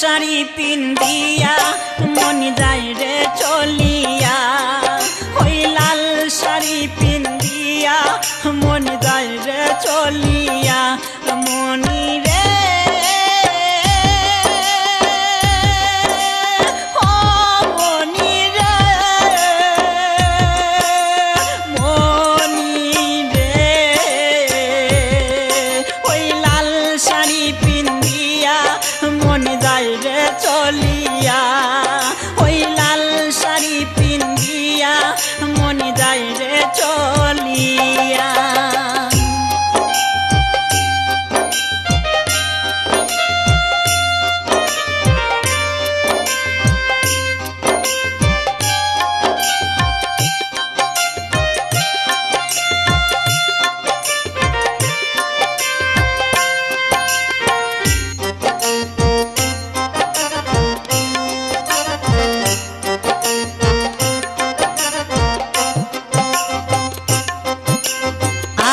শাড়ি পিন্দিয়া মন যায় রে চলিয়া, ওই লাল শাড়ি পিন্দিয়া মন যায় রে চলিয়া। মনি রে ও মনি রে, মনি রে ওই লাল শাড়ি পিন্দিয়া মন যায় রে চলিয়া, ওই লাল শাড়ি পিন্দিয়া মন যায় রে চলিয়া।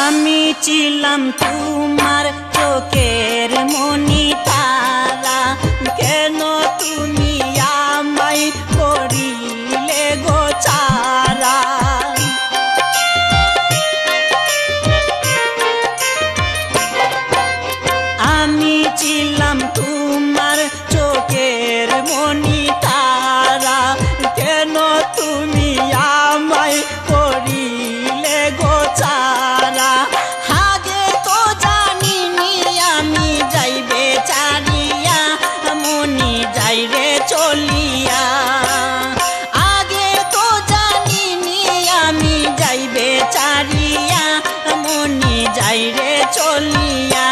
আমি ছিলাম তোমার চোখের মনি তারা, কেন তুমি আমায় করিলে গো ছাড়া। আমি ছিলাম তোমার চোখের মনি তারা, কেন তুমি আমায় করিলে গো ছাড়া। আগে তো জানিনি আমি যাইবে ছাড়িয়া মনি যাই রে চলিয়া, আগে তো জানিনি আমি যাইবে ছাড়িয়া মনি যাই রে চলিয়া।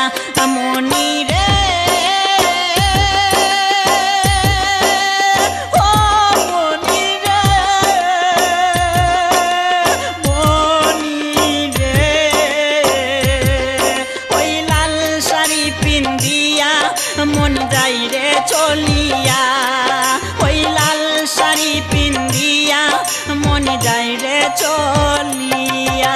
মনি রে ও মনি রে, মনি রে ওই লাল শাড়ি পিন্দিয়া মন যাই রে চলিয়া, ওই লাল শাড়ি পিন্দিয়া মন যাই রে চলিয়া।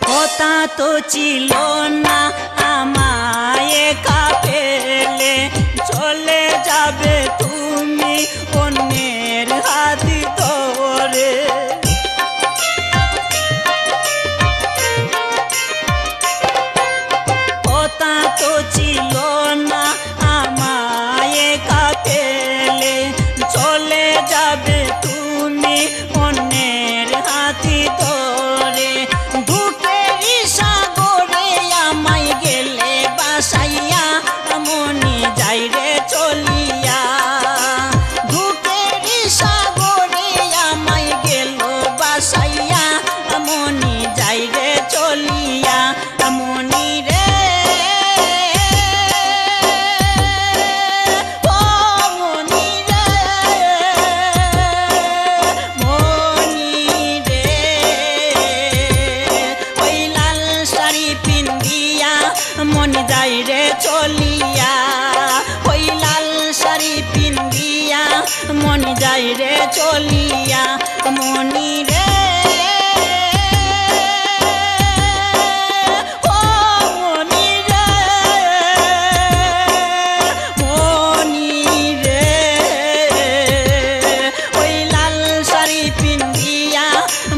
কথা তো ছিল না আমায় একা ফেলে, চলে যাবে তুমি অন্যের হাত ধরে। কথা তো ছিল না আমায় একা ফেলে, চলে যাবে তুমি অন্যের হাত ধরে। বাসাইয়া মনি যাই রে চলিয়া, ধূপের সাগরে আমায় গেল বাসাইয়া মনি যাই রে চলিয়া। মনি রে ও মনি রে, মনি রে ওই লাল শাড়ি পিন্দিয়া মন যাই রে চলিয়া, ওই লাল শাড়ি পিন্দিয়া মন যাই রে চলিয়া। মনি রে ও মনি রে, মনি রে ওই লাল শাড়ি পিন্দিয়া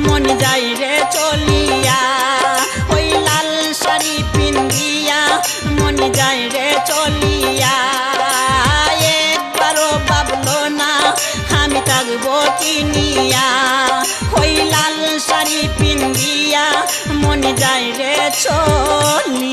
মন যাই রে চলিয়া, ওই লাল শাড়ি পিন্দিয়া মন যাই রে চলিয়া। একবারও ভাবলো না আমি থাকবো কিনিয়া, ওই লাল শাড়ি পিন্দিয়া মন যাই রে চলিয়া।